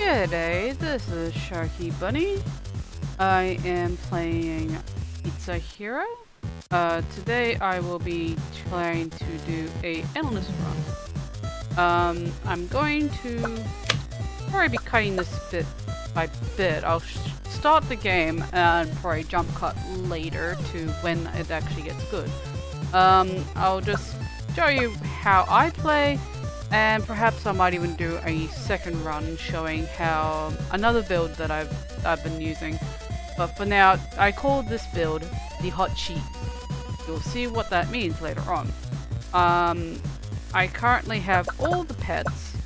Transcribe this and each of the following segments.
G'day, this is Sharky Bunny. I am playing Pizza Hero. Today I will be trying to do a endless run. I'm going to probably be cutting this bit by bit. I'll start the game and probably jump cut later to when it actually gets good. I'll just show you how I play. And perhaps I might even do a second run showing how another build that I've been using. But for now, I call this build the hot cheese. You'll see what that means later on. I currently have all the pets.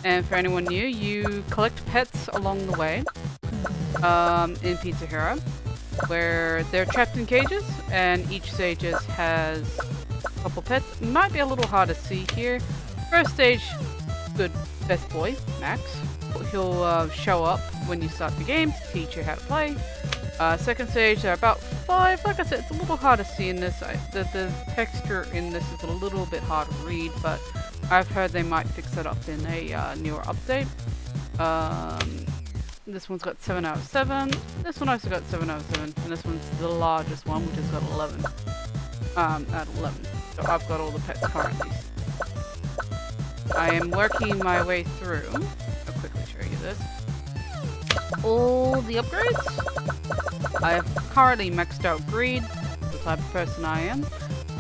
And for anyone new, you collect pets along the way in Pizza Hero, where they're trapped in cages, and each stage has a couple pets. It might be a little hard to see here. First stage, good best boy, Max. He'll show up when you start the game to teach you how to play. Second stage, there are about 5. Like I said, it's a little hard to see in this. The texture in this is a little bit hard to read, but I've heard they might fix it up in a newer update. This one's got 7 out of 7. This one also got 7 out of 7, and this one's the largest one, which has got 11 out of 11. So I've got all the pets currently. I am working my way through. I'll quickly show you this. All the upgrades. I've currently maxed out greed, the type of person I am.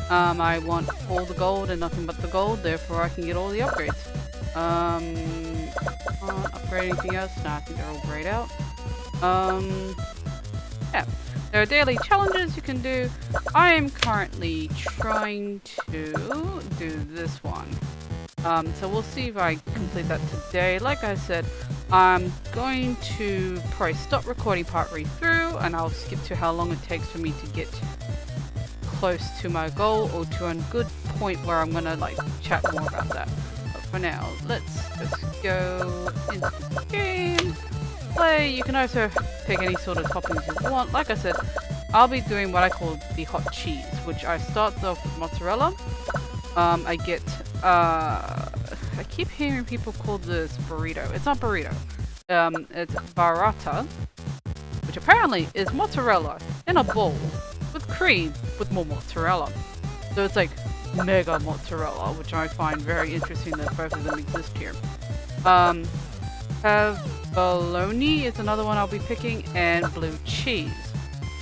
I want all the gold and nothing but the gold, therefore I can get all the upgrades. Can't upgrade anything else? No, I think they're all grayed out. Yeah. There are daily challenges you can do. I am currently trying to do this one. So we'll see if I complete that today. Like I said, I'm going to probably stop recording partway through, and I'll skip to how long it takes for me to get close to my goal, or to a good point where I'm gonna like chat more about that. But for now, let's just go into the game. Play. You can also pick any sort of toppings you want. Like I said, I'll be doing what I call the hot cheese, which I start off with mozzarella. I get I keep hearing people call this burrito. It's not burrito. It's burrata, which apparently is mozzarella in a bowl with cream with more mozzarella. So it's like mega mozzarella, which I find very interesting that both of them exist here. Have bologna is another one I'll be picking, and blue cheese.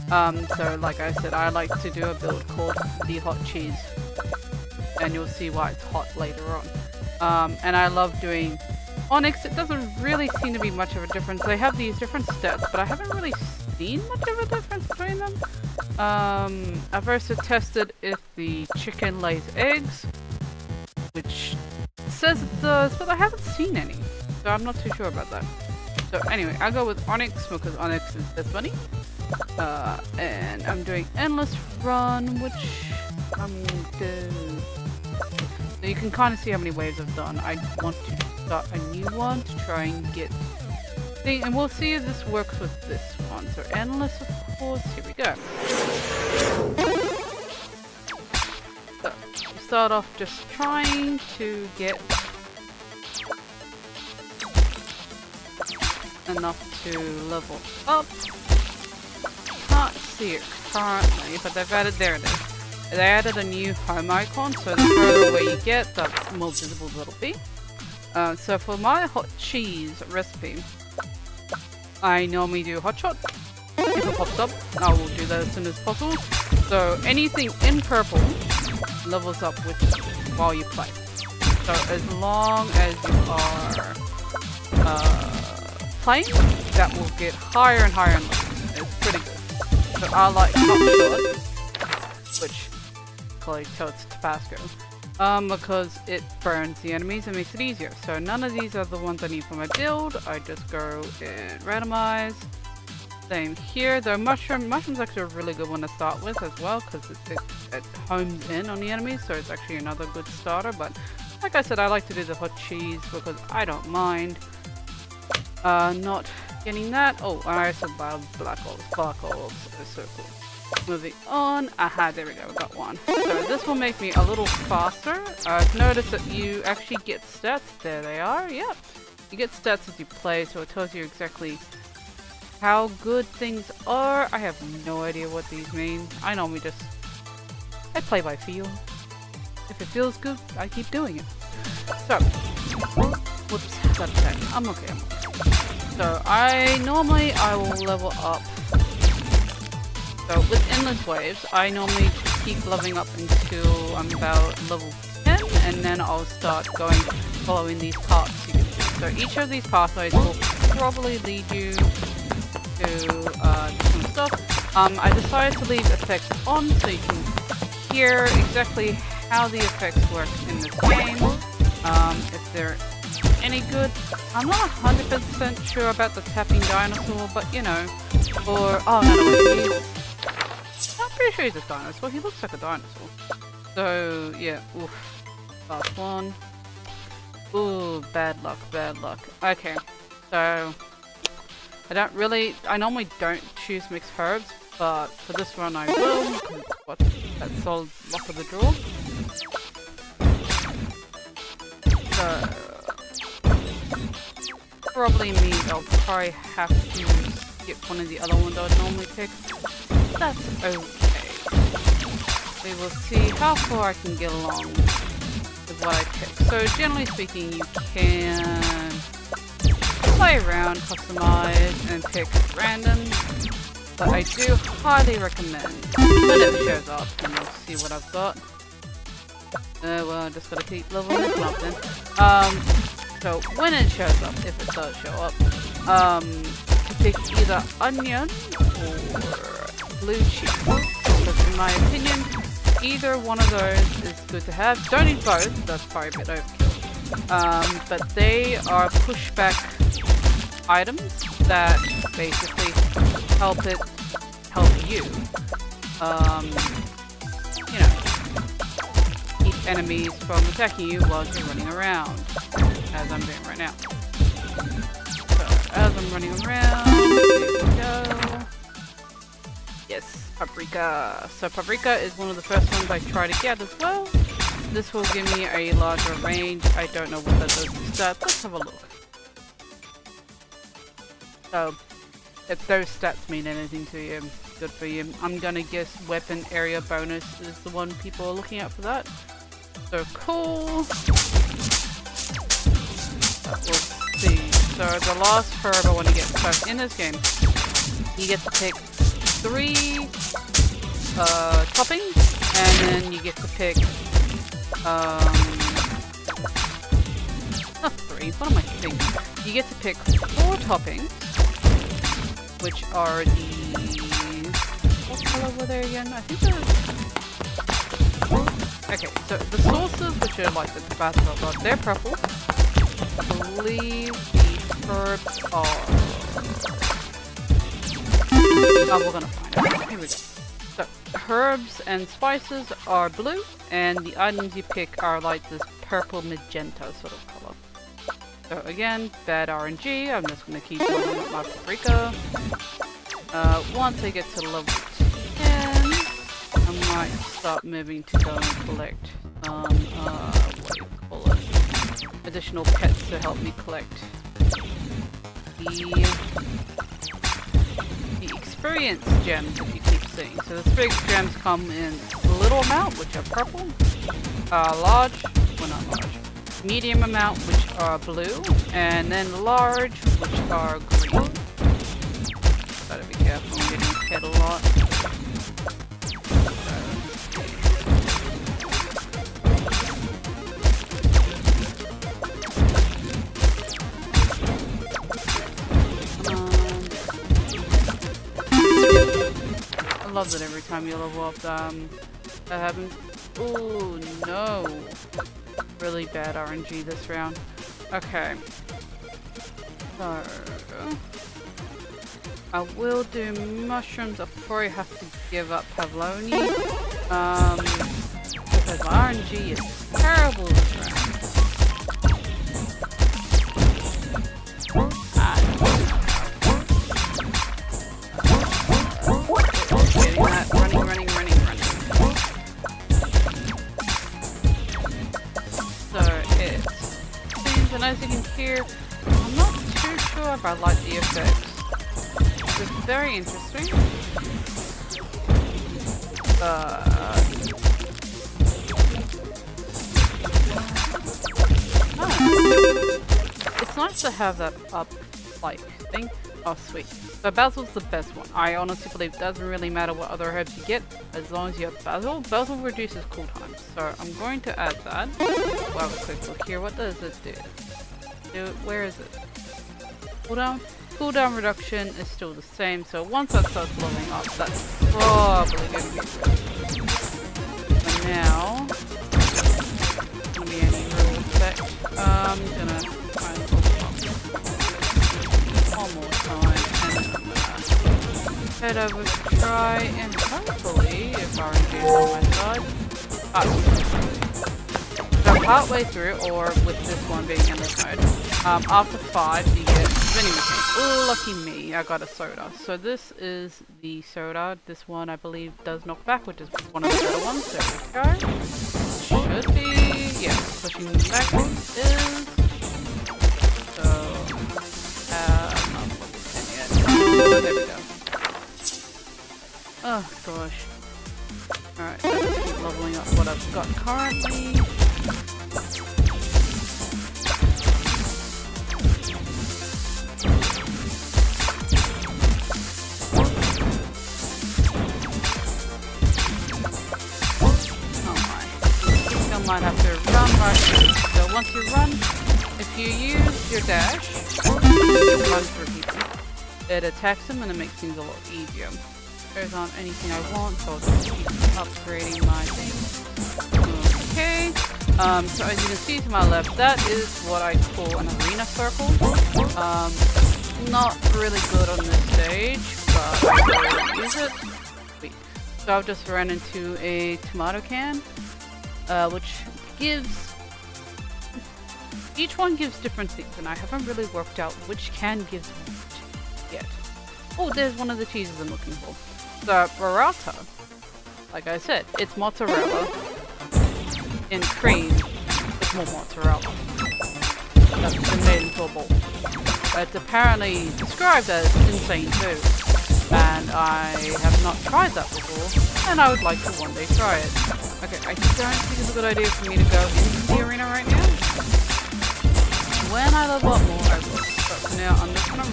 So like I said, I like to do a build called the hot cheese, and you'll see why it's hot later on. And I love doing Onyx. It doesn't really seem to be much of a difference. They have these different stats, but I haven't really seen much of a difference between them. I've also tested if the chicken lays eggs, which says it does, but I haven't seen any. So I'm not too sure about that. So anyway, I'll go with Onyx because Onyx is this money. And I'm doing endless run, which I'm good. So you can kind of see how many waves I've done. I want to start a new one to try and get thing, and we'll see if this works with this one. So endless, of course. Here we go. So we start off just trying to get enough to level up. Can't see it currently, but they've added, there it is. They added a new home icon, so the further away you get, the more visible it'll be. So for my hot cheese recipe, I normally do hot shot. If it pops up, I will do that as soon as possible. So anything in purple levels up with while you play. So as long as you are playing, that will get higher and higher in levels. It's pretty good. So I like hot shot, which colleague tells Tabasco, because it burns the enemies and makes it easier. So none of these are the ones I need for my build. I just go and randomize. Same here. The mushroom's actually a really good one to start with as well, because it homes in on the enemies, so it's actually another good starter. But like I said, I like to do the hot cheese because I don't mind not getting that. Oh, I also buy black olives. Black olives are so cool. Moving on. Aha, there we go, we got one. So this will make me a little faster. I've noticed that you actually get stats. There they are, yep. You get stats as you play, so it tells you exactly how good things are. I have no idea what these mean. I normally just... I play by feel. If it feels good, I keep doing it. So... Whoops, that's okay. I'm okay. So, I will level up. So, with Endless Waves, I normally keep leveling up until I'm about level 10, and then I'll start following these paths you can see. So, each of these pathways will probably lead you to different stuff. I decided to leave effects on so you can hear exactly how the effects work in this game. If they're any good. I'm not 100% sure about the tapping dinosaur, but you know, or oh no, I'm pretty sure he's a dinosaur. He looks like a dinosaur. So yeah, oof. Last one. Ooh, bad luck, bad luck. Okay, so I normally don't choose mixed herbs, but for this one I will. What? That's solid luck of the draw. So probably means I'll probably have to skip one of the other ones I would normally pick. That's okay. We will see how far I can get along with what I pick. So generally speaking, you can play around, customize, and pick random. But I do highly recommend when it shows up, and you'll see what I've got. Well, I just gotta keep leveling this up then. So when it shows up, if it does show up, to pick either onion or blue cheese. Because in my opinion, either one of those is good to have. Don't need both, that's probably a bit overkill. But they are pushback items that basically help you, you know, keep enemies from attacking you while you're running around, as I'm doing right now. So, as I'm running around, here we go. Yes, paprika. So paprika is one of the first ones I try to get as well. This will give me a larger range. I don't know what that does to stats. Let's have a look. So, if those stats mean anything to you, good for you. I'm gonna guess weapon area bonus is the one people are looking at for that. So cool. We'll see. So the last herb I want to get. So in this game, you get to pick 3 toppings, and then you get to pick not 3. What am I thinking? You get to pick 4 toppings, which are the what color were they again? I think they're okay. So the sauces, which are like the Tabasco, they're purple. I believe the herbs are. Oh, we're gonna find out. Here we go. So herbs and spices are blue, and the items you pick are like this purple magenta sort of color. So again, bad RNG. I'm just gonna keep leveling up my paprika. Once I get to level 10, I might start moving to go and collect what do you call it? Additional pets to help me collect the experience gems that you keep seeing. So the experience gems come in little amount, which are purple, large, well not large, medium amount, which are blue, and then large, which are green. Gotta be careful, I'm getting hit a lot. I love that every time you level up, that happens. Ooh, no. Really bad RNG this round. Okay. So, I will do mushrooms. I'll probably have to give up pavloni. Because my RNG is terrible this round. As you can hear, However, I like the effects. It's very interesting. It's nice to have that up, like, thing. Oh, sweet. So Basil's the best one. I honestly believe it doesn't really matter what other herbs you get, as long as you have Basil. Basil reduces cooldown, so I'm going to add that. We'll have a quick look here. What does it do? Where is it? Cooldown? Cooldown reduction is still the same, so once that starts leveling up, that's probably going to be good. So now, gonna be any real effect. I'm gonna try and open up one more time, and then I'm gonna head over to try and hopefully, if RNG is on my side, so partway through, or with this one being in this mode, after 5 you get vending machine. Oh, lucky me, I got a soda. So this is the soda. This one I believe does knock back, which is one of the better ones. There we go. Should be, yeah, pushing backwards is, so, not looking yet. There we go. Oh gosh. Alright, so let's keep leveling up what I've got currently. Might have to run right through. So once you run, if you use your dash, you run through people. It attacks them and it makes things a lot easier. There aren't anything I want, so I'll just keep upgrading my thing. Okay. So as you can see to my left, that is what I call an arena circle. Not really good on this stage, but I will use it. Sweet. So I've just ran into a tomato can. Which gives, each one gives different things, and I haven't really worked out which can gives what yet. Oh, there's one of the cheeses I'm looking for. The burrata, like I said, it's mozzarella in cream with more mozzarella. That's been made into a bowl. It's apparently described as insane too, and I have not tried that before, and I would like to one day try it. Okay, I don't think it's a good idea for me to go into the arena right now. When I level up more, I will. But for now, I'm just gonna run.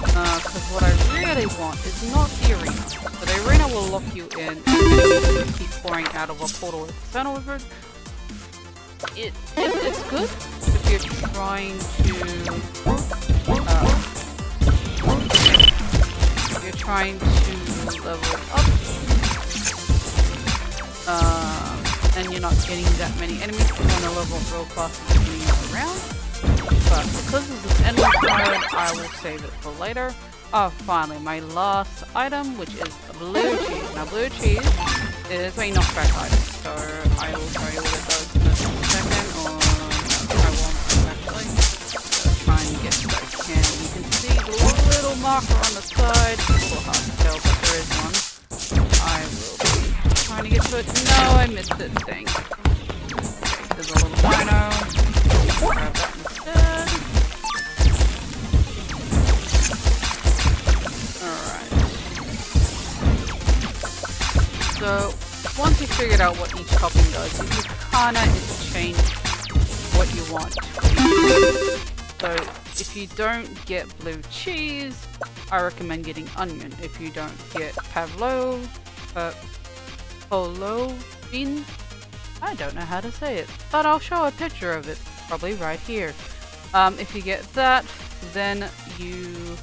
Because what I really want is not the arena. So the arena will lock you in and you keep pouring out of a portal with the center of it. It's good if you're trying to... if you're trying to level up. And you're not getting that many enemies, you want to level up real fast at the beginning of the round. But because this is endless mode, I will save it for later. Oh, finally, my last item, which is blue cheese. Now, blue cheese is a knockback item, so I will show you what it does in a second, or no, I won't actually. Try and get that can. You can see the little marker on the side. It's a little hard to tell, but there is one. I will be trying to get to it. No, I missed it. Dang. Okay, there's a little dino. Grab that instead. Alright. So, once you figured out what each topping does, you can kinda interchange what you want. So, if you don't get blue cheese, I recommend getting onion. If you don't get Pavlov, Polovin, I don't know how to say it, but I'll show a picture of it, probably right here. If you get that, then you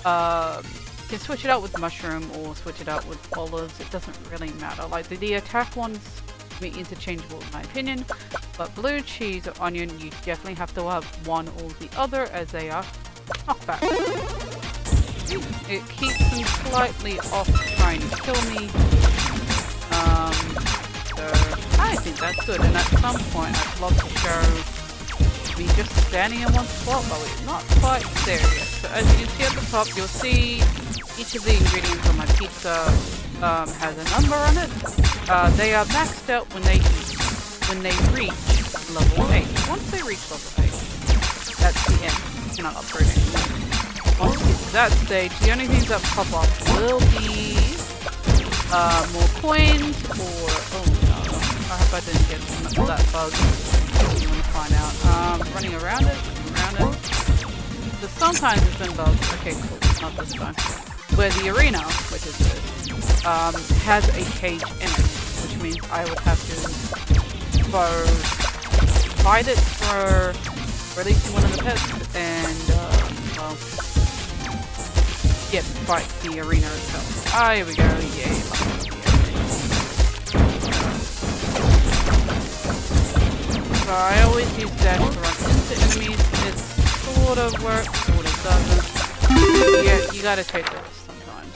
can switch it out with mushroom or switch it out with olives. It doesn't really matter. Like the attack ones can be interchangeable in my opinion, but blue cheese or onion, you definitely have to have one or the other as they are knockback. It keeps them slightly off trying to kill me. So I think that's good, and at some point I'd love to show me just standing in one spot, but we're not quite there yet. So as you can see at the top, you'll see each of the ingredients on my pizza has a number on it. They are maxed out when they reach level 8. Once they reach level 8, that's the end. you're not upgrading. Once you get to that stage, the only things that pop up will be more coins or oh no, I hope I didn't get that bug. You want to find out. Running around it. But sometimes it's been bugged. Okay, cool. Not this time. Where the arena, which is this, has a cage in it, which means I would have to fight it for releasing one of the pets and well, yeah, fight the arena itself. Ah, here we go. Yay. So I always use dash to run into enemies. It sort of works, sort of doesn't. Yeah, you gotta take this sometimes.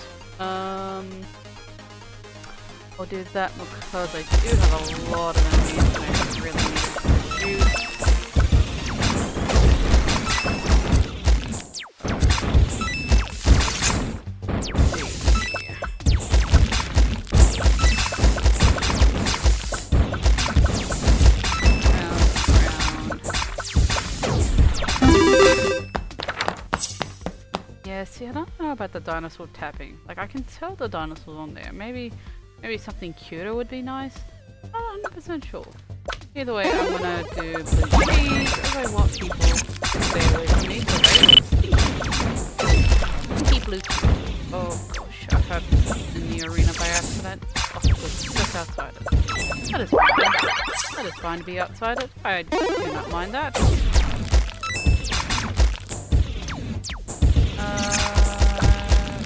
I'll do that because I do have a lot of enemies and I really need to use. See, I don't know about the dinosaur tapping. Like, I can tell the dinosaur's on there. Maybe something cuter would be nice. I'm not 100% sure. Either way, I'm gonna do blue cheese, as I want people to stay away from me, so they blue cheese. Oh gosh, I heard this in the arena by accident. Oh, it was just outside it. That is fine. That is fine to be outside it. I do not mind that.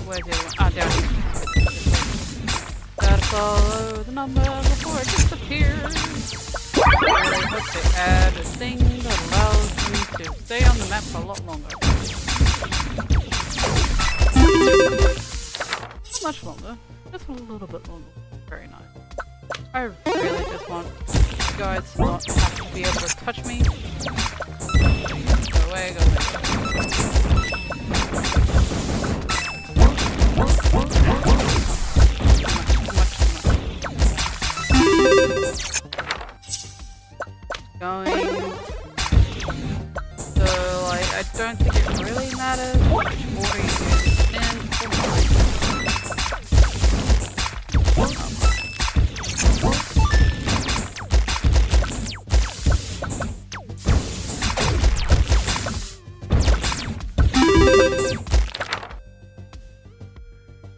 Where's the other one? Ah, down here. Gotta follow the number before it disappears. I really hope they add a thing that allows me to stay on the map for a lot longer. Not much longer, just a little bit longer. Very nice. I really just want you guys to not have to be able to touch me. Go away, go away, go away. Going. So, like, I don't think it really matters which order you use in for mine.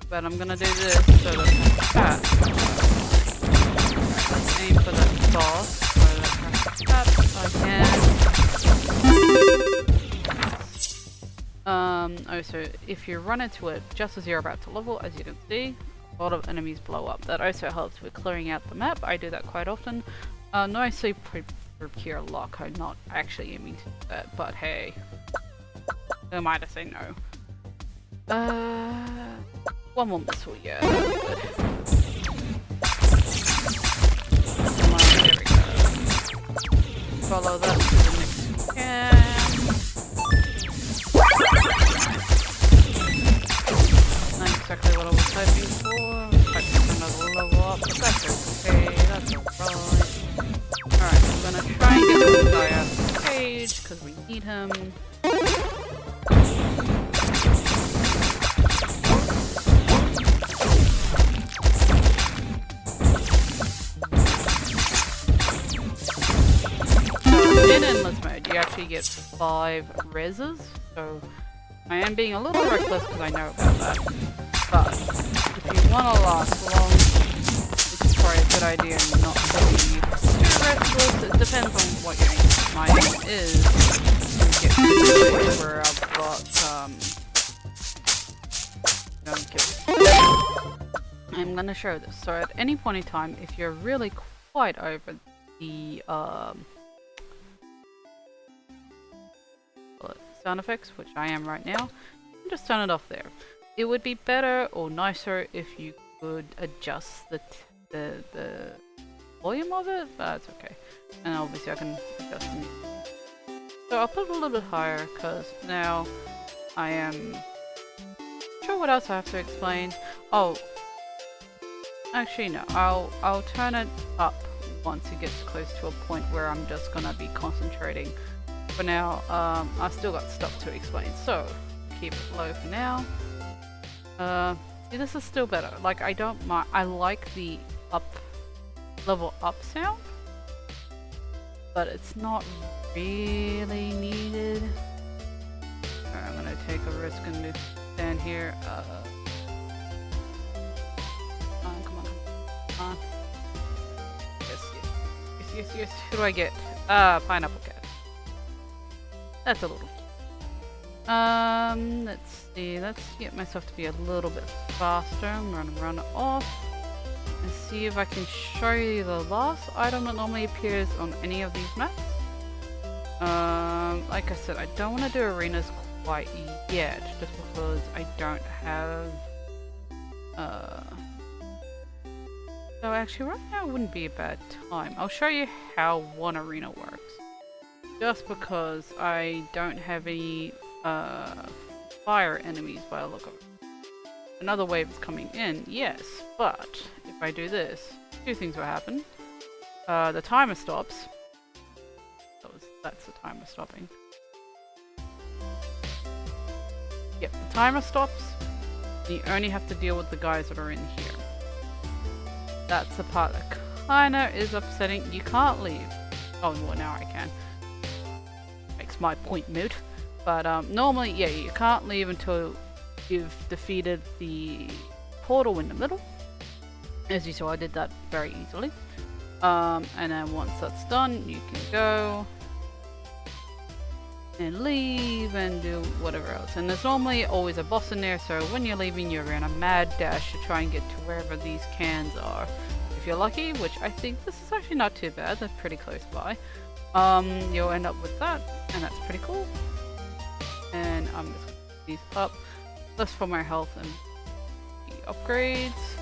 But I'm gonna do this so that it's fast. Let's aim for that boss. That I can. Oh, so if you run into it just as you're about to level, as you can see, a lot of enemies blow up. That also helps with clearing out the map. I do that quite often. Nicely procure luck. I'm not actually aiming to do that, but hey, who am I to say no? One more missile, yeah, that'll be good. Come on, there we go. Follow that to the next camp. Not exactly what I was hoping for. Expecting another level up, but that's okay, that's alright. Alright, I'm gonna try and get this guy out of the cage, because we need him. In endless mode, you actually get 5 reses, so I am being a little reckless because I know about that. But if you want to last long, it's probably a good idea not to be too restless. It depends on what your aim. My aim is to get to the place where I've got I'm gonna show this. So at any point in time, if you're really quite over the sound effects, which I am right now, just turn it off there. It would be better or nicer if you could adjust the volume of it, but it's okay. And obviously I can adjust the music. So I'll put it a little bit higher because now I am sure what else I have to explain. Oh, actually no, I'll turn it up once it gets close to a point where I'm just gonna be concentrating for now, I've still got stuff to explain, so keep it low for now. See, this is still better. Like, I don't mind. I like the level up sound, but it's not really needed. Alright, I'm gonna take a risk and stand here. Come on. Yes. Who do I get? Pineapple cat. That's a little cute. Let's see. Let's get myself to be a little bit faster. I'm gonna run off and see if I can show you the last item that normally appears on any of these maps. Like I said, I don't want to do arenas quite yet, just because I don't have, so actually right now wouldn't be a bad time. I'll show you how one arena works. Just because I don't have any, fire enemies by the look of it. Another wave is coming in, yes, but if I do this, two things will happen. The timer stops. That's the timer stopping. Yep, the timer stops. And you only have to deal with the guys that are in here. That's the part that kinda is upsetting. You can't leave. Oh, well, now I can. Makes my point moot. But normally, yeah, you can't leave until you've defeated the portal in the middle. As you saw, I did that very easily. And then once that's done, you can go and leave and do whatever else. And there's normally always a boss in there, so when you're leaving, you're in a mad dash to try and get to wherever these cans are. If you're lucky, which I think this is actually not too bad, they're pretty close by. You'll end up with that, and that's pretty cool. And I'm just gonna put these up, just for my health and the upgrades.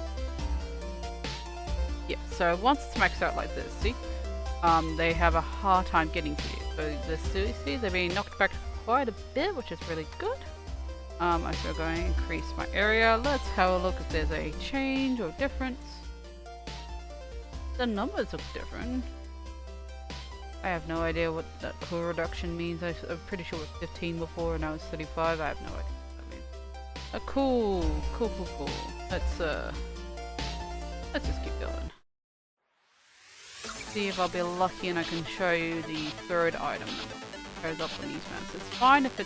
Yeah, so once it's maxed out like this, see? They have a hard time getting to you. So this, see, they're being knocked back quite a bit, which is really good. I'm still going to increase my area. Let's have a look if there's a change or difference. The numbers look different. I have no idea what that cool reduction means. I'm pretty sure it was 15 before and now it's 35. I have no idea what that means. Cool. Let's just keep going. See if I'll be lucky and I can show you the third item that goes up on these maps. It's fine if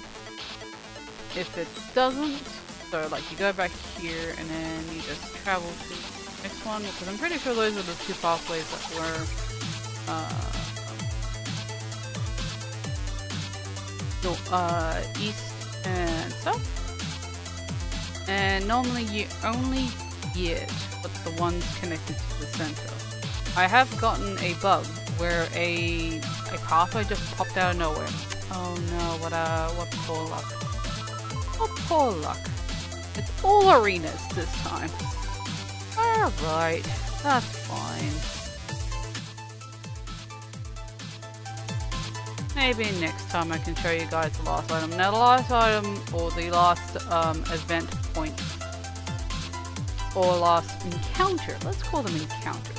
it doesn't. So like you go back here and then you just travel to the next one, because I'm pretty sure those are the two pathways that were east and south. And normally you only get what's the ones connected to the center. I have gotten a bug where a pathway just popped out of nowhere. Oh no, what poor luck. What poor luck. It's all arenas this time. Alright, that's fine. Maybe next time I can show you guys the last item. Now the last item, or the last event point, or last encounter, let's call them encounters,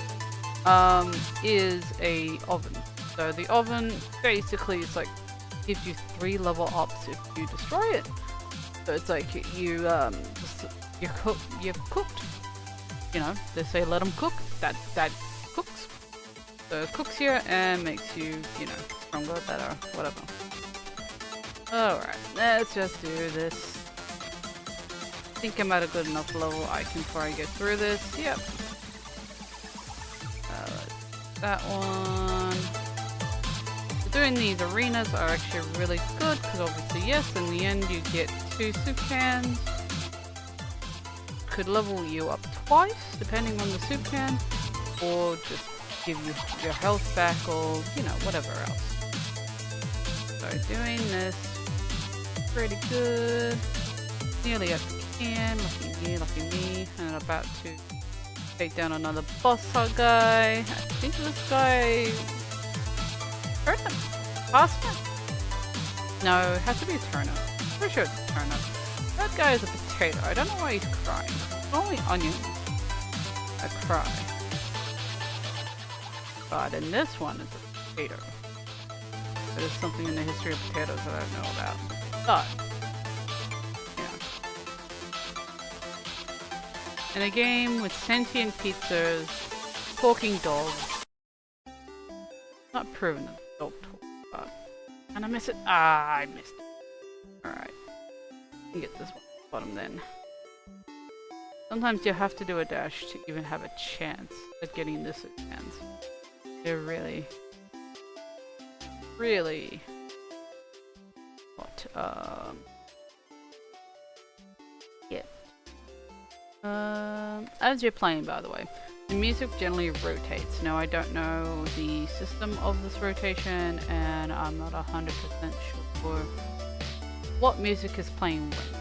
is a oven. So the oven basically is like gives you 3 level ups if you destroy it. So it's like you've cooked. You know, they say let them cook. That cooks. So it cooks you and makes you, you know, stronger, better, whatever. Alright, let's just do this. I think I'm at a good enough level I can probably get through this. Yep. That one. Doing these arenas are actually really good because obviously, yes, in the end you get 2 soup cans. Could level you up twice depending on the soup can, or just give you your health back, or you know, whatever else. So doing this pretty good. Nearly at the can, lucky me, and about to take down another boss hug guy. I think this guy turnip? Pasta? No, it has to be a turnip. Pretty sure it's a turnip. That guy is a potato. I don't know why he's crying. It's only onions that cry. But in this one, it's a potato. There's something in the history of potatoes that I don't know about. But, yeah. In a game with sentient pizzas, talking dogs. Not proven that the dog talks, but... And I miss it. Ah, I missed it. Alright. Get this one bottom then. Sometimes you have to do a dash to even have a chance at getting this chance. They're really... Really... What? Yeah. As you're playing, by the way, the music generally rotates. Now, I don't know the system of this rotation, and I'm not 100% sure what music is playing when.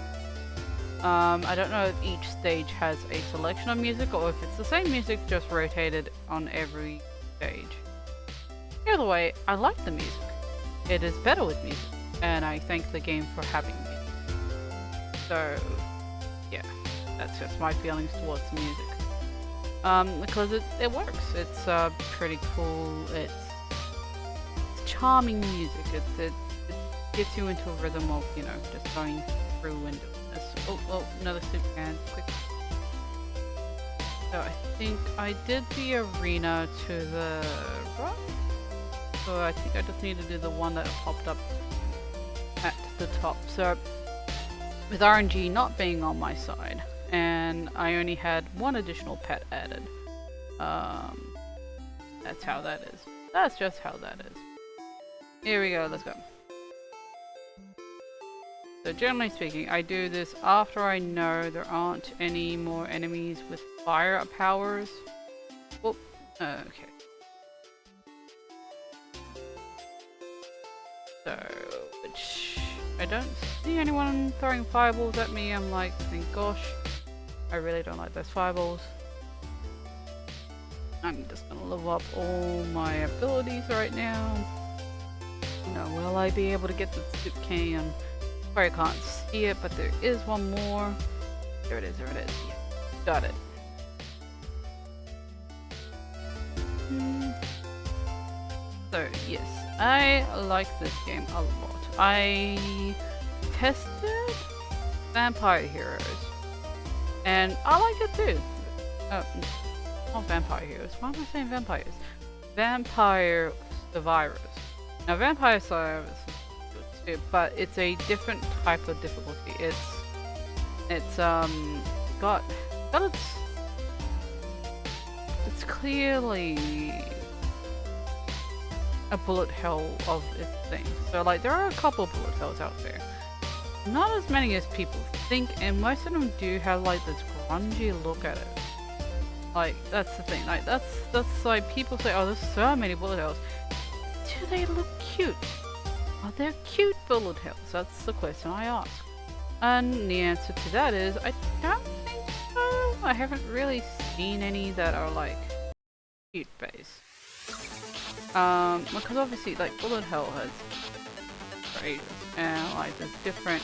I don't know if each stage has a selection of music, or if it's the same music just rotated on every stage. Either way, I like the music. It is better with music, and I thank the game for having music. So, yeah, that's just my feelings towards the music. Because it works. It's pretty cool. It's charming music. It gets you into a rhythm of, you know, just going through and doing this. Oh, another soup can. Quick. So I think I did the arena to the right. So I think I just need to do the one that popped up at the top. So with RNG not being on my side, and I only had one additional pet added. That's how that is. That's just how that is. Here we go, let's go. So generally speaking, I do this after I know there aren't any more enemies with fire powers. Oh, okay. So, which I don't see anyone throwing fireballs at me. I'm like, thank gosh. I really don't like those fireballs. I'm just gonna level up all my abilities right now. Now, will I be able to get the soup can? Sorry, I can't see it, but there is one more. There it is, there it is. Yeah, got it. So, yes, I like this game a lot. I tested Vampire Heroes, and I like it too. Not Vampire Heroes. Why am I saying vampires? Vampire Survivors. Now, Vampire Survivors is good too, but it's a different type of difficulty. It's got it's clearly a bullet hell of its thing. So like there are a couple of bullet hells out there. Not as many as people think, and most of them do have like this grungy look at it. Like that's the thing. Like that's like people say, oh, there's so many bullet hells. Do they look cute? Are they cute bullet hells? That's the question I ask. And the answer to that is I don't think so. I haven't really seen any that are like cute based. Because obviously like bullet hell has ranges and like there's different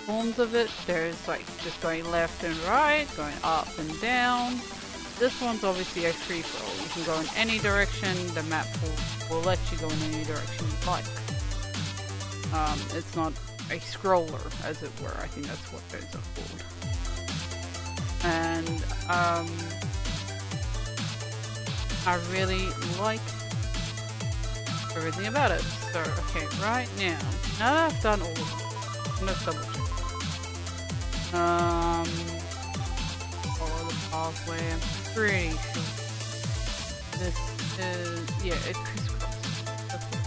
forms of it. There's like just going left and right, going up and down. This one's obviously a free for all. You can go in any direction. The map will let you go in any direction you like. It's not a scroller, as it were. I think that's what those are called. And I really like everything about it. So, okay, right now that I've done all of them, let's double check. Follow the pathway. I'm pretty sure this is, yeah, it crisscrosses. That's it.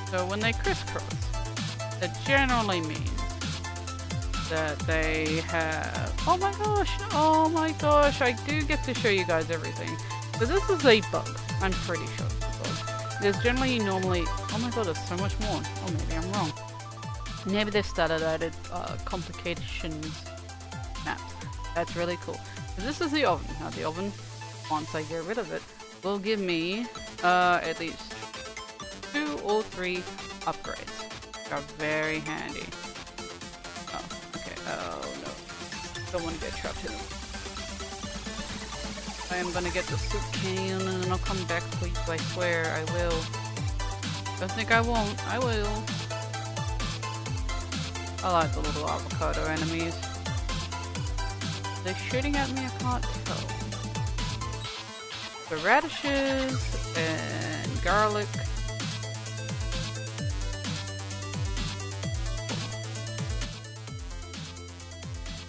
So when they crisscross, that generally means that they have, oh my gosh, I do get to show you guys everything. So this is a bug, I'm pretty sure it's a bug. There's generally normally, oh my god, there's so much more. Oh, maybe I'm wrong. Maybe they've started added complications maps. That's really cool. So this is the oven. Now the oven, once I get rid of it, will give me at least 2 or 3 upgrades. Which are very handy. Oh, okay. Oh no. Don't want to get trapped in them. I am gonna get the soup can and then I'll come back for you. I swear I will. Don't think I won't. I will. I like the little avocado enemies. They're shooting at me, I can't tell. The radishes and garlic.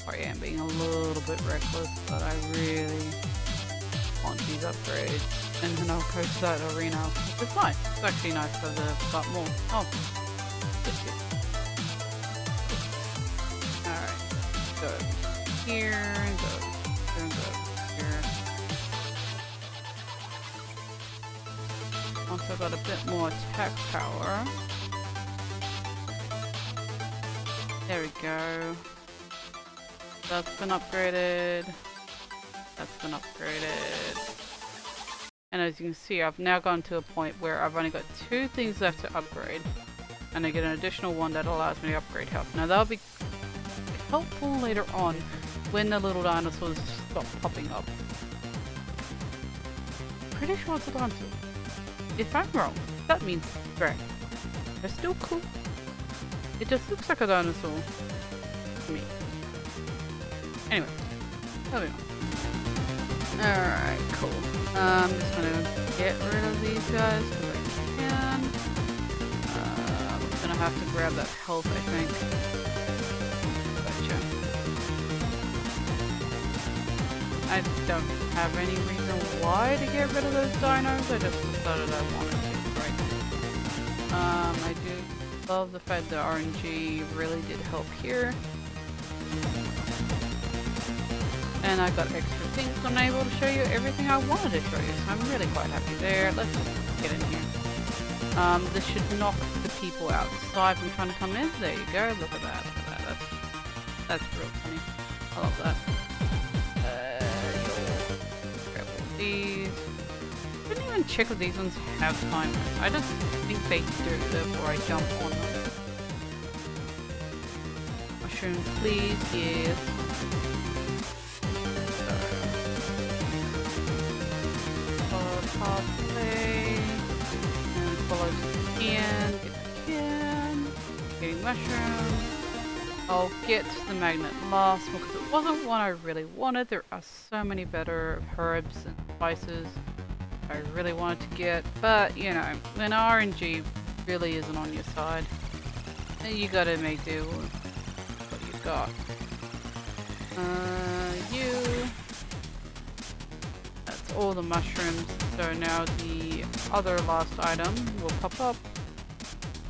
I am being a little bit reckless, but I really want these upgrades. And then I'll go to that arena. It's nice. It's actually nice because I've got more. Oh. Yes, yes. Alright. Go here and go here and go here. Also got a bit more attack power. There we go. That's been upgraded. That's been upgraded. And as you can see, I've now gone to a point where I've only got 2 things left to upgrade. And I get an additional one that allows me to upgrade health. Now that'll be helpful later on when the little dinosaurs stop popping up. Pretty sure it's a dinosaur. If I'm wrong, that means dragon. They're still cool. It just looks like a dinosaur to me. Anyway, moving on. Alright, cool. I'm just gonna get rid of these guys because I can. I'm gonna have to grab that health, I think. Gotcha. I don't have any reason why to get rid of those dinos. I just decided I wanted to right now. I do love the fact that RNG really did help here. And I got extra things, so I'm able to show you everything I wanted to show you. So I'm really quite happy there. Let's just get in here. This should knock the people outside from trying to come in. There you go. Look at that. Look at that. That's real funny. I love that. Grab all these. Didn't even check if these ones have timers. I just think they do before I jump on them. Mushrooms, please. Yes. Pathway and follow if I can. Getting mushrooms. I'll get the magnet last because it wasn't one I really wanted. There are so many better herbs and spices I really wanted to get, but you know, when RNG really isn't on your side, then you gotta make do with what you got. All the mushrooms, so now the other last item will pop up,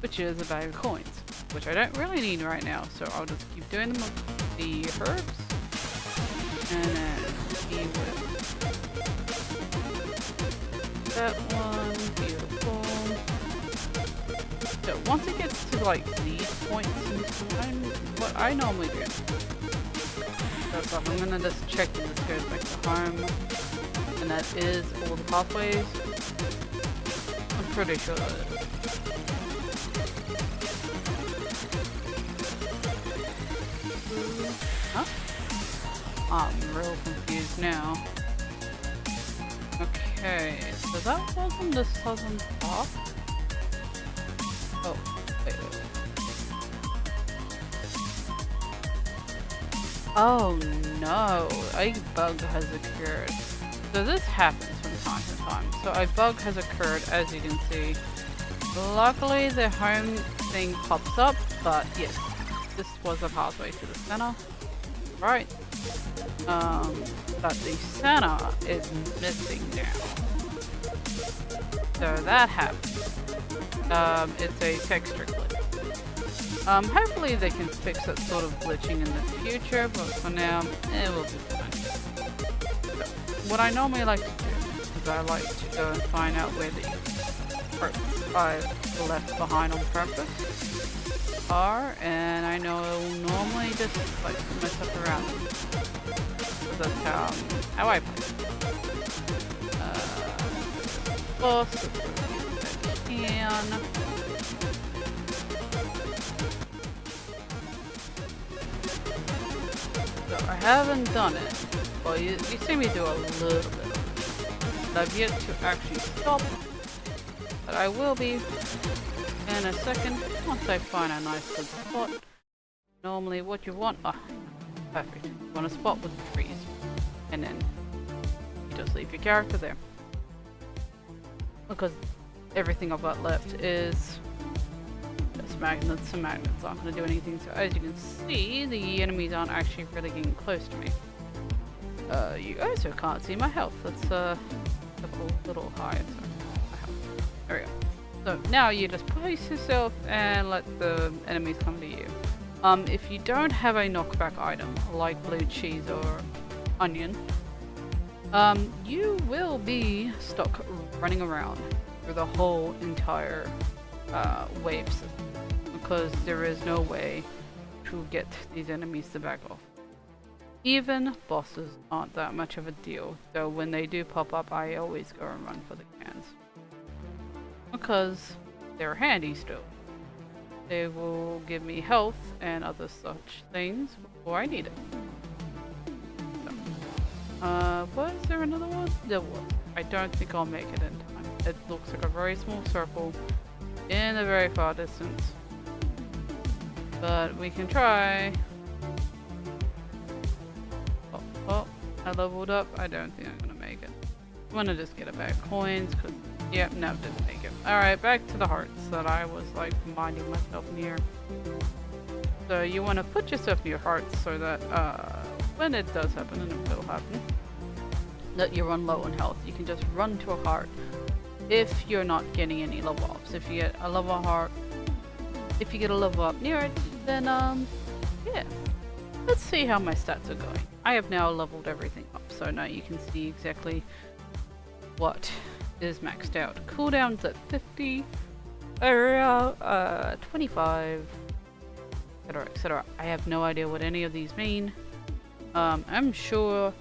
which is a bag of coins, which I don't really need right now, so I'll just keep doing them with the herbs and then see what that one. Beautiful. So once it gets to like these points in time, what I normally do, that's off. I'm gonna just check that this goes back to home. And that is all the pathways. I'm pretty sure that is. Huh? I'm real confused now. Okay, so that wasn't the southern path? Oh, wait. Oh no, a bug has occurred. So this happens from time to time. So a bug has occurred, as you can see. Luckily the home thing pops up, but yes, this was a pathway to the center. Right. But the center is missing now. So that happens. It's a texture glitch. Hopefully they can fix that sort of glitching in the future, but for now, it will be fine. What I normally like to do is I like to go and find out where the parts I've left behind on purpose are, and I know I will normally just like mess up around them. So that's how I play. Boss, can. So I haven't done it. Well, you see me do a little bit of it, but I've yet to actually stop, but I will be in a second once I find a nice good spot. Normally what you want, perfect. You want a spot with trees. And then you just leave your character there. Because everything I've got left is just magnets, and magnets aren't going to do anything. So as you can see, the enemies aren't actually really getting close to me. You also can't see my health. That's a little high. So my health. There we go. So now you just place yourself and let the enemies come to you. If you don't have a knockback item like blue cheese or onion, you will be stuck running around through the whole entire wave system because there is no way to get these enemies to back off. Even bosses aren't that much of a deal, so when they do pop up I always go and run for the cans because they're handy still. They will give me health and other such things before I need it. Was there another one? There was. I don't think I'll make it in time. It looks like a very small circle in the very far distance. But we can try. Oh, I leveled up. I don't think I'm gonna make it. I wanna just get a bag of coins, cause, yep, no, didn't make it. Alright, back to the hearts that I was like minding myself near. So you wanna put yourself near hearts so that, when it does happen, and it will happen, that you run low on health. You can just run to a heart if you're not getting any level ups. If you get a level heart, if you get a level up near it, then yeah. Let's see how my stats are going. I have now leveled everything up, so now you can see exactly what is maxed out. Cooldowns at 50, 25, etc, etc. I have no idea what any of these mean. I'm sure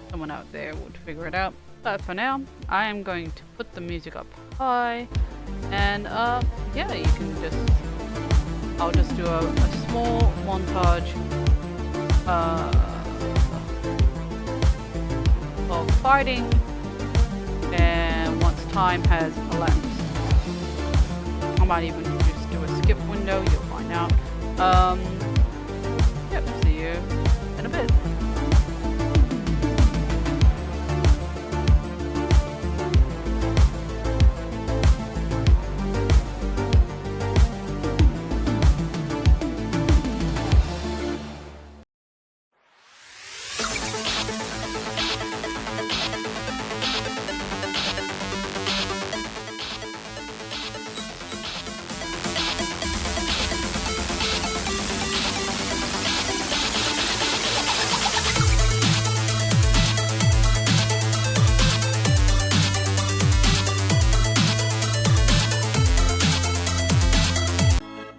someone out there would figure it out, but for now I am going to put the music up high, and yeah, you can just, I'll just do a small montage of fighting, and once time has elapsed, I might even just do a skip window, you'll find out. Yep, see you in a bit.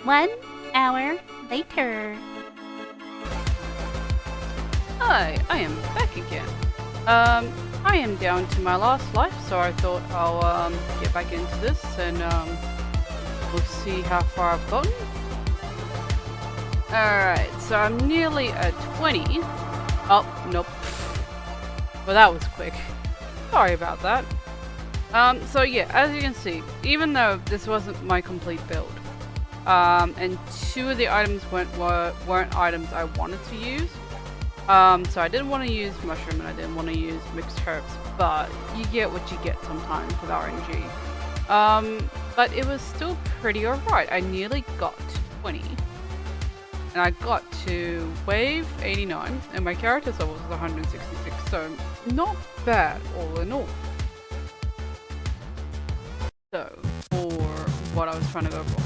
One hour later. Hi, I am back again. I am down to my last life, so I thought I'll get back into this and we'll see how far I've gotten. Alright, so I'm nearly at 20. Oh, nope. Well, that was quick. Sorry about that. So yeah, as you can see, even though this wasn't my complete build, and two of the items weren't items I wanted to use. So I didn't want to use mushroom and I didn't want to use mixed herbs, but you get what you get sometimes with RNG. But it was still pretty alright. I nearly got to 20. And I got to wave 89 and my character's level was 166, so not bad all in all. So, for what I was trying to go for.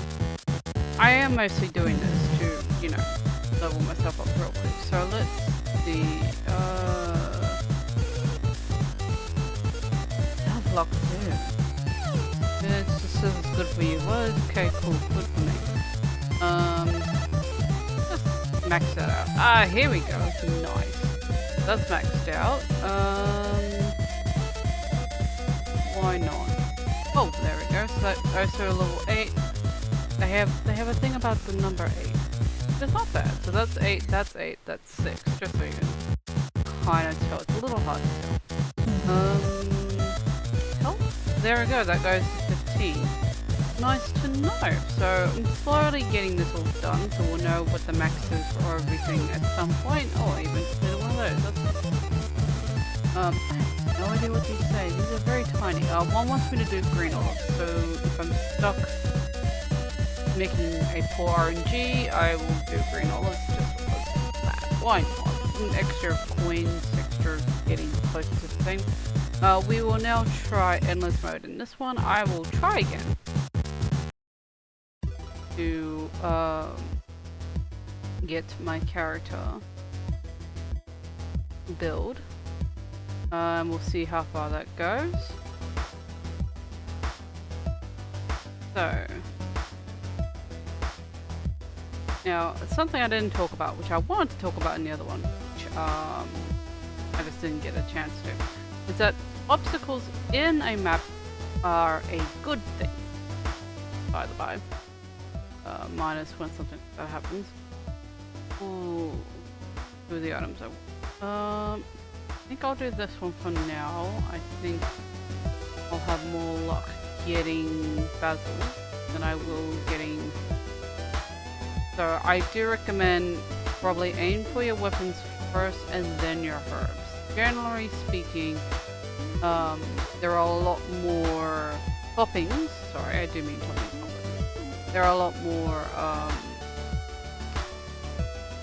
I am mostly doing this to, you know, level myself up real quick. So let's see, tough luck too. It just says it's good for you. What? Okay, cool, good for me. Just max that out. Ah, here we go. Nice. That's maxed out. Why not? Oh, there we go. So that's also level 8. They have a thing about the number 8. It's not bad. So that's 8, that's 8, that's 6. Just so you can kind of tell. It's a little hard to tell. Health? There we go. That goes to 15. nice to know. So I'm slowly getting this all done, so we'll know what the max is for everything at some point. Oh, I even completed one of those. I have no idea what these say. These are very tiny. One wants me to do green olives, so if I'm stuck making a poor RNG, I will do green olives just because of that. Why not? Some extra coins, extra getting closer to the thing. We will now try endless mode. In this one, I will try again to get my character build. We'll see how far that goes. So now, something I didn't talk about, which I wanted to talk about in the other one, which I just didn't get a chance to, is that obstacles in a map are a good thing, by the by. Minus when something that happens. Ooh, do the items I think I'll do this one for now. I think I'll have more luck getting Basil than I will getting. So I do recommend probably aim for your weapons first and then your herbs. Generally speaking, there are a lot more toppings. Sorry, I do mean toppings. There are a lot more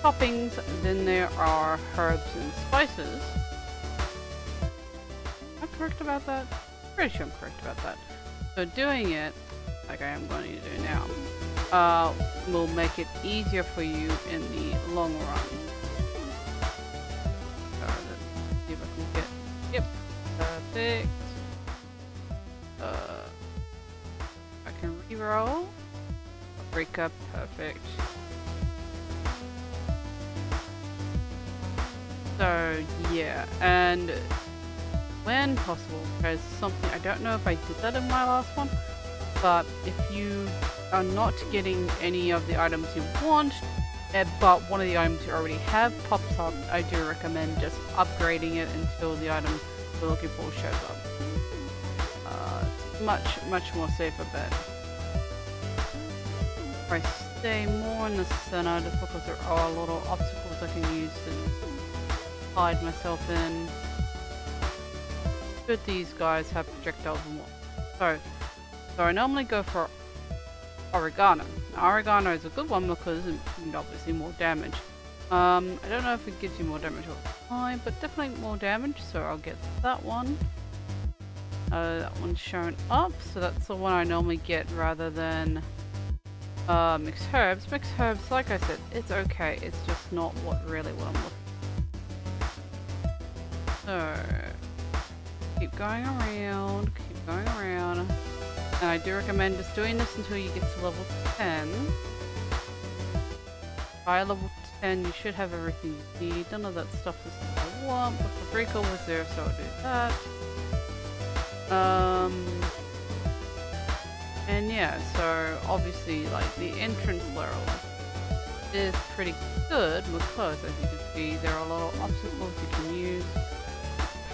toppings than there are herbs and spices. Am I correct about that? Pretty sure I'm correct about that. So doing it, like I am going to do now, will make it easier for you in the long run. So let's see if I can get, yep, perfect. I can reroll. Break up, perfect. So yeah, and when possible, there's something, I don't know if I did that in my last one, but if you are not getting any of the items you want, but one of the items you already have pops up, I do recommend just upgrading it until the item you're looking for shows up. Much more safer bet. If I stay more in the center, just because there are a lot of obstacles I can use to hide myself in. Should these guys have projectiles and what? So I normally go for oregano. Now, oregano is a good one because it's obviously more damage. I don't know if it gives you more damage all the time, but definitely more damage, so I'll get that one. That one's shown up, so that's the one I normally get rather than mixed herbs. Mixed herbs, like I said, it's okay. It's just not what I'm looking for. So keep going around, and I do recommend just doing this until you get to level 10. By level 10 you should have everything you need. None of that stuff is what I want, but Paprika was there, so I'll do that. And yeah, so obviously like the entrance level is pretty good because as you can see there are a lot of obstacles you can use.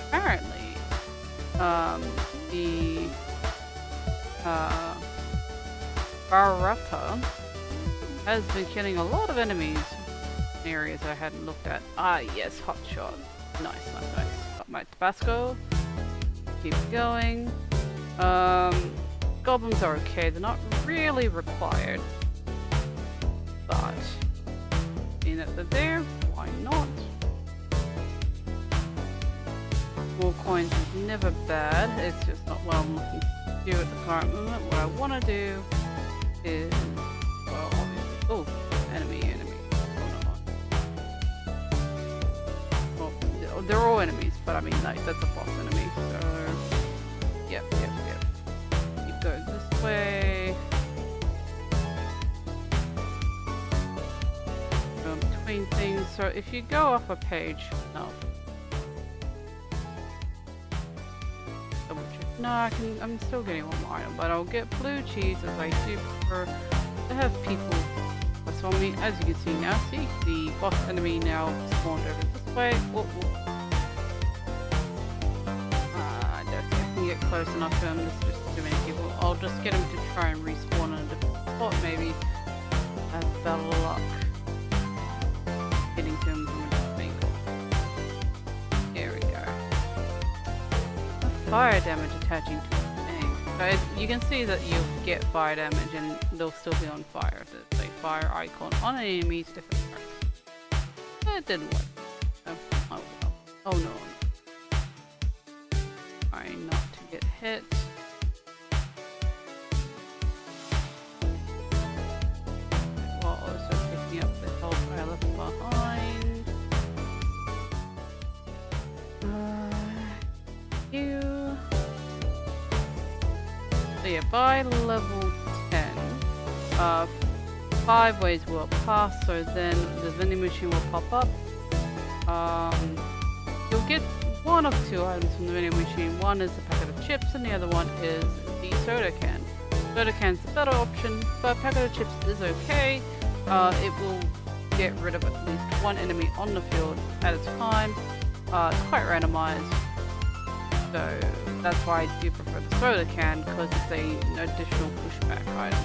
Apparently the Barata has been killing a lot of enemies in areas I hadn't looked at. Ah yes, hot shot. Nice. Got my Tabasco. Keep going. Goblins are okay, they're not really required. But being that they're there, why not? More coins is never bad, it's just not what I'm looking to do at the current moment. What I want to do is, well, obviously, oh, enemy. Well, they're all enemies, but I mean, like, that's a boss enemy, so, yep. Keep going this way. Between things, so if you go up a page, no, I'm still getting one more item, but I'll get blue cheese as I do prefer to have people press on me. As you can see now, see the boss enemy now spawned over this way. Whoop. I don't think I can get close enough to him, there's just too many people. I'll just get him to try and respawn in a different spot, maybe. Have better luck getting to him from a different angle. There we go. Fire damage attaching to the thing. So you can see that you get fire damage and they'll still be on fire. There's a fire icon on enemies if it works. It didn't work. So, oh well. Oh no. Try not to get hit. While also picking up the health I left behind. You. So yeah, by level 10, 5 ways will pass, so then the vending machine will pop up. You'll get one of 2 items from the vending machine. One is a packet of chips and the other one is the soda can. Soda can's the better option, but packet of chips is okay. It will get rid of at least 1 enemy on the field at a time. It's quite randomized, so that's why I do prefer the soda can, because it's an additional pushback item.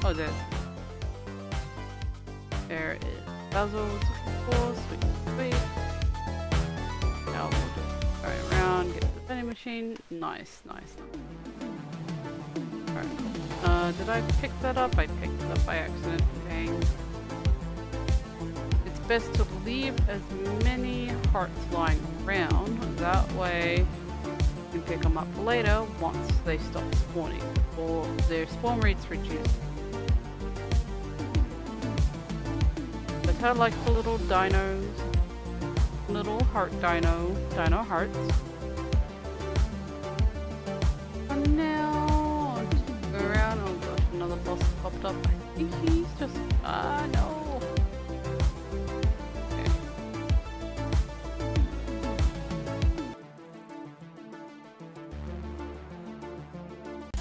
Oh, there is puzzles, of course. Sweet. Now we'll just go around, get to the vending machine. Nice. Alright, cool. Did I pick that up? I picked it up by accident. Dang. It's best to leave as many hearts lying around. That way you can pick them up later once they stop spawning, or their spawn rates reduce. But I like the little dinos, little heart dino hearts. And now I'll just go around. Oh gosh, another boss popped up. I think he's just no.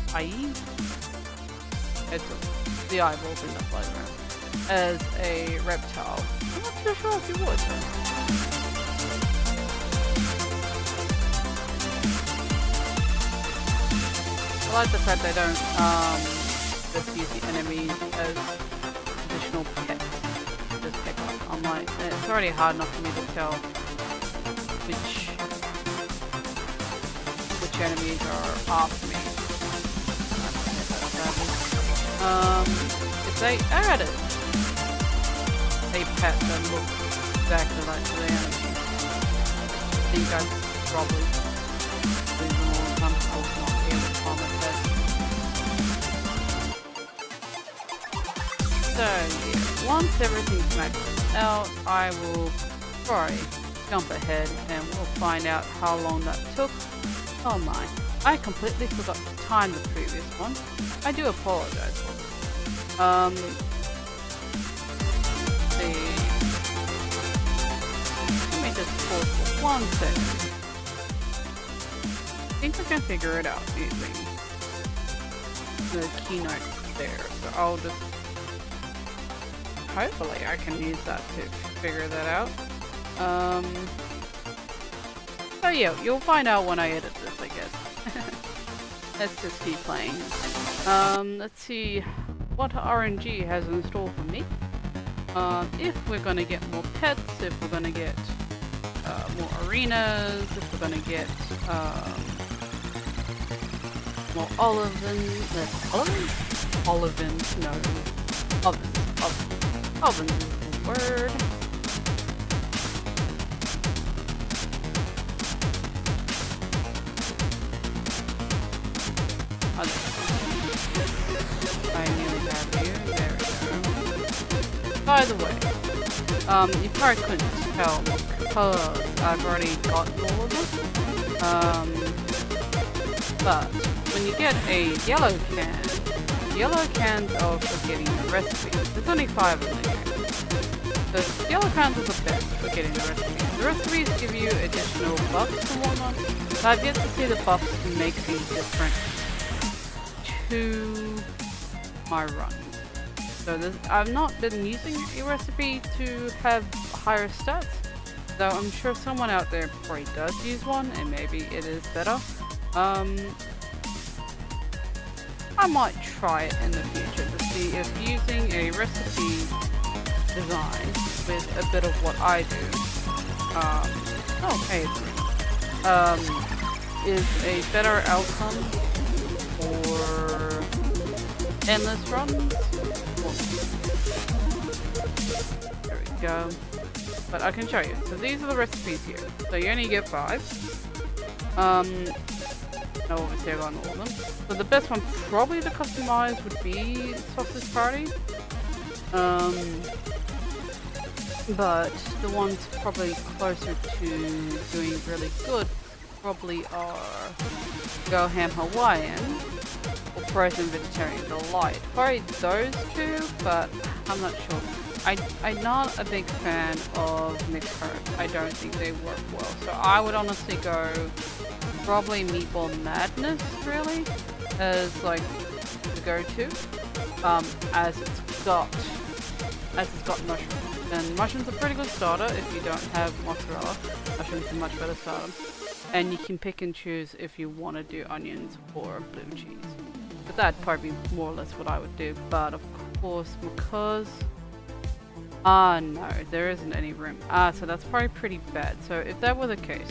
Okay. It's the eyeballs in the playground. As a reptile, I'm not too sure if you would. I like the fact they don't just use the enemies as additional pets. Just pick up. I'm like, it's already hard enough for me to tell which enemies are after me. If they added a pet that looks exactly like the enemy, I think I'd probably leave them all in some house, not be able to farm a pet. So yeah, once everything's maxed out, I will jump ahead and we'll find out how long that took. Oh my, I completely forgot to time the previous one. I do apologize for this. Let me just pause for 1 second. I think I can figure it out using the keynote there. So I'll just... hopefully I can use that to figure that out. So yeah, you'll find out when I edit this, I guess. Let's just keep playing. Let's see what RNG has in store for me. If we're gonna get more pets, if we're gonna get more arenas, if we're gonna get more ovens, no, ovens is the word. I nearly have you. There we go. By the way, you probably couldn't tell because I've already got all of them. But when you get a yellow can, the yellow cans are for getting the recipes. There's only 5 of them. The yellow cans are the best for getting the recipes. The recipes give you additional buffs and whatnot, but I've yet to see the buffs make a difference to my run. So I've not been using a recipe to have higher stats, though I'm sure someone out there probably does use one, and maybe it is better. I might try it in the future to see if using a recipe design with a bit of what I do, is a better outcome for endless runs. There we go. But I can show you. So these are the recipes here. So you only get 5. No, obviously I got all of them. So the best one probably to customize would be Sausage Party. But the ones probably closer to doing really good probably are Go Ham Hawaiian or Frozen Vegetarian Delight. Probably those two, but I'm not sure. I'm not a big fan of mixed herbs. I don't think they work well. So I would honestly go probably Meatball Madness really as like the go-to. As it's got mushrooms. And mushrooms are pretty good starter if you don't have mozzarella. Mushrooms are much better starter. And you can pick and choose if you want to do onions or blue cheese. But that'd probably be more or less what I would do. But of course, because no, there isn't any room. So that's probably pretty bad. So if that were the case,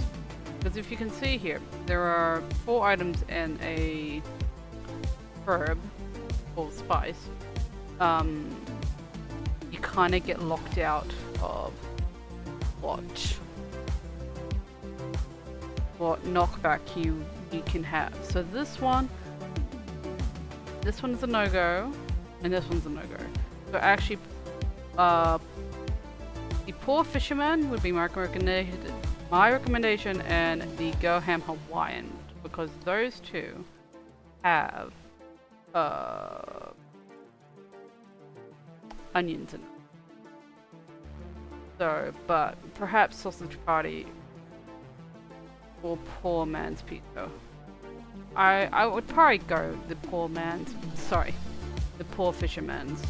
because if you can see here, there are 4 items and a herb or spice. You kind of get locked out of what knockback you can have. So this one is a no-go, and this one's a no-go. So actually, the Poor Fisherman would be my recommendation, and the Go Ham Hawaiian, because those two have onions in it. So, but perhaps Sausage Party or Poor Man's Pizza. I would probably go the Poor Fisherman's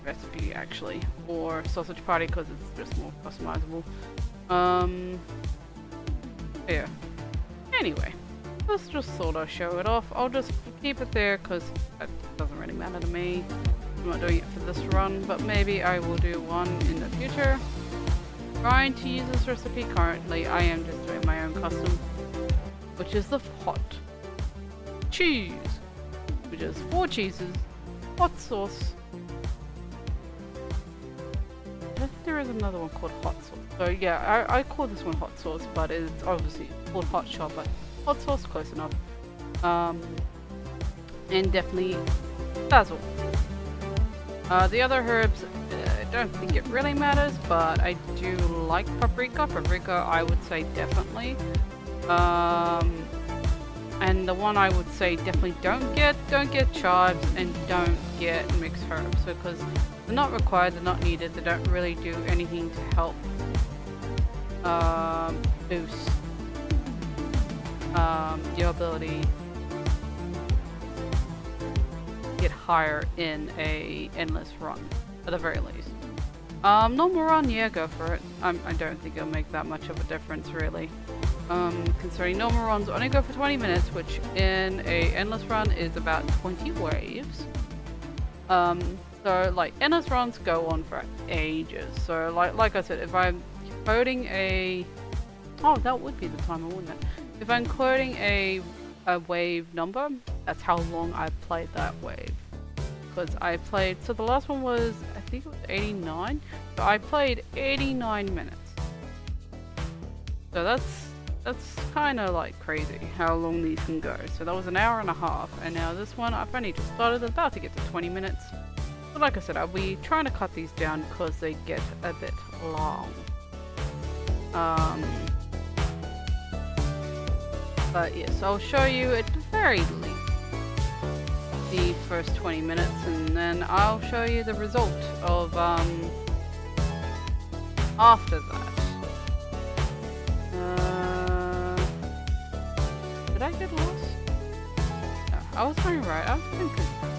recipe actually, or Sausage Party because it's just more customizable. Yeah. Anyway, let's just sort of show it off. I'll just keep it there because that doesn't really matter to me. I'm not doing it for this run, but maybe I will do one in the future. Trying to use this recipe currently. I am just doing my own custom, which is the hot cheese, which is 4 cheeses, hot sauce. I think there is another one called hot sauce. So yeah, I call this one hot sauce, but it's obviously called hot shot, but hot sauce close enough. And definitely basil. The other herbs, I don't think it really matters, but I do like paprika. Paprika, I would say definitely. And the one I would say definitely don't get chives and don't get mixed herbs, because they're not required, they're not needed, they don't really do anything to help boost your ability get higher in a endless run, at the very least. Normal run, yeah, go for it. I don't think it'll make that much of a difference, really. Considering normal runs only go for 20 minutes, which in a endless run is about 20 waves. So like endless runs go on for ages. So like I said, if I'm coding that would be the timer, wouldn't it? If I'm coding a wave number, that's how long I've played that wave. Because I played, so the last one was, I think it was 89. So I played 89 minutes. So that's kind of like crazy how long these can go. So that was an hour and a half, and now this one I've only just started, about to get to 20 minutes. But like I said, I'll be trying to cut these down because they get a bit long. But yes, I'll show you at the very least the first 20 minutes, and then I'll show you the result of after that. Did I get lost? No, I was going right. I was going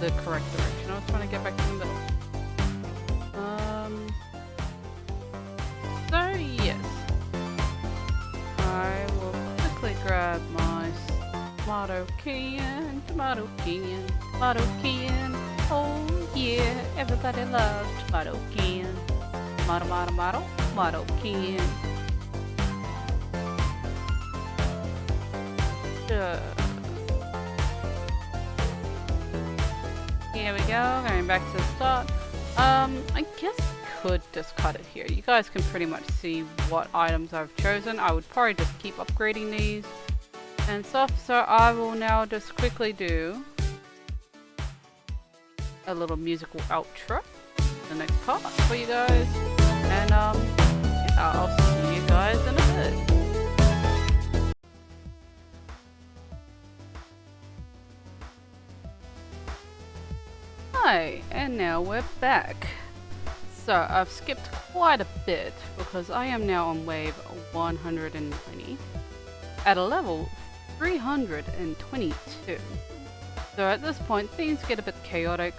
the correct direction. I was trying to get back to the middle. grab my tomato can, tomato can, tomato can. Oh yeah, everybody loves tomato can. Tomato, tomato, tomato, tomato can. Here we go, going back to the start. I guess I could just cut it here. You guys can pretty much see what items I've chosen. I would probably just keep upgrading these and stuff. So I will now just quickly do a little musical outro, the next part for you guys. And yeah, I'll see you guys in a bit. Hi, and now we're back. So I've skipped quite a bit because I am now on wave 190 at a level 322. So at this point things get a bit chaotic.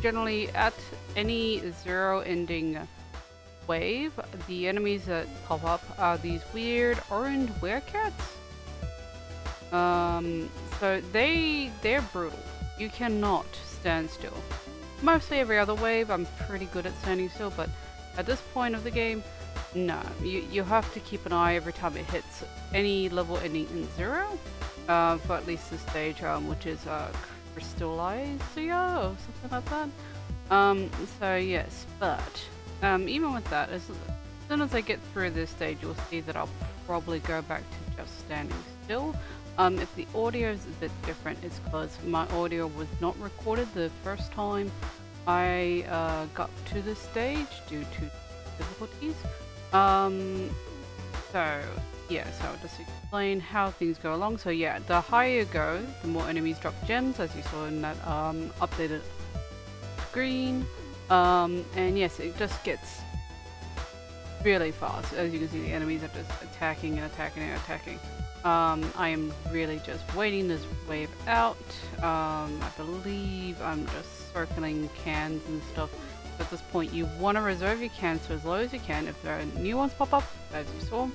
Generally at any zero ending wave, the enemies that pop up are these weird orange werecats. So they're brutal. You cannot stand still. Mostly every other wave I'm pretty good at standing still, but at this point of the game, no. You have to keep an eye every time it hits any level ending in 0, for at least this stage, which is Crystallizia or something like that. So yes, but even with that, as soon as I get through this stage, you'll see that I'll probably go back to just standing still. If the audio is a bit different, it's because my audio was not recorded the first time I got to this stage due to difficulties. So yeah, so I'll just explain how things go along. So yeah, the higher you go, the more enemies drop gems, as you saw in that updated screen. And yes, it just gets really fast. As you can see, the enemies are just attacking and attacking and attacking. I am really just waiting this wave out. I believe I'm just circling cans and stuff. At this point, you want to reserve your cans for as low as you can. If there are new ones pop up, as you saw,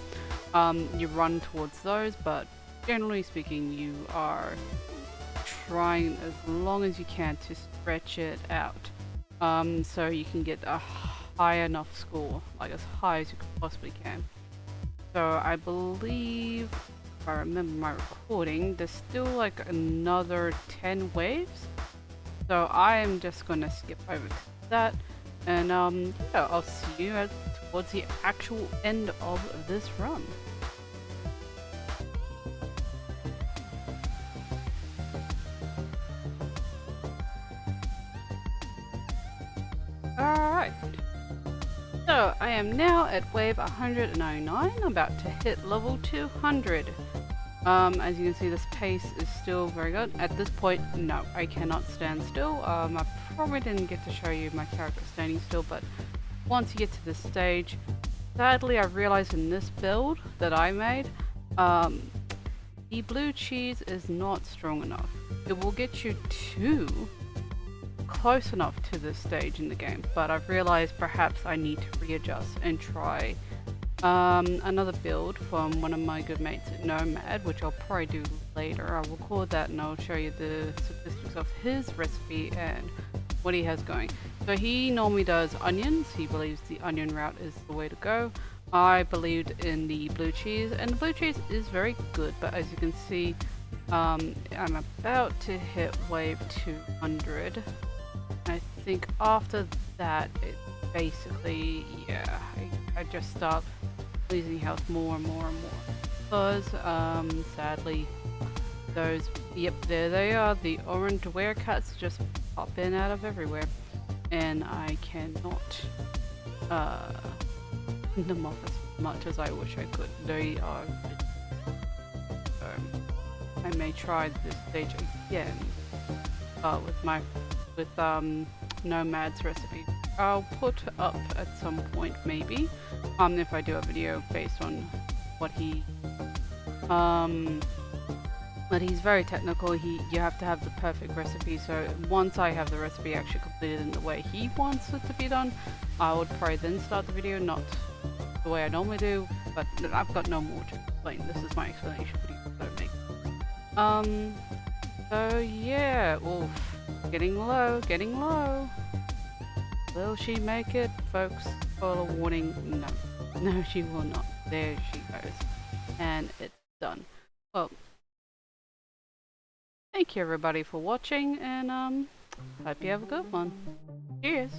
you run towards those, but generally speaking, you are trying as long as you can to stretch it out, so you can get a high enough score, like as high as you possibly can. So I believe, if I remember my recording, there's still like another 10 waves. So I am just gonna skip over to that, and yeah, I'll see you towards the actual end of this run. Alright. So I am now at wave 199, about to hit level 200. As you can see, this pace is still very good. At this point, no, I cannot stand still. I probably didn't get to show you my character standing still, but once you get to this stage, sadly I realized in this build that I made, the blue cheese is not strong enough. It will get you to close enough to this stage in the game, but I've realized perhaps I need to readjust and try another build from one of my good mates at Nomad, which I'll probably do later. I'll record that and I'll show you the statistics of his recipe and what he has going. So he normally does onions. He believes the onion route is the way to go. I believed in the blue cheese, and the blue cheese is very good, but as you can see, I'm about to hit wave 200. I think after that, it basically, yeah, I just start losing health more and more and more. Because, sadly, those, yep, there they are, the orange werecats just pop in out of everywhere. And I cannot them off as much as I wish I could. They are, so I may try this stage again with Nomad's recipe. I'll put up at some point, maybe, if I do a video based on what he, but he's very technical. You have to have the perfect recipe, so once I have the recipe actually completed in the way he wants it to be done, I would probably then start the video, not the way I normally do, but but I've got no more to explain. This is my explanation for you, so make. So yeah, oof. Getting low, getting low. Will she make it, folks? Spoiler warning, no. No, she will not. There she goes. And it's done. Well, thank you everybody for watching, and hope you have a good one. Cheers!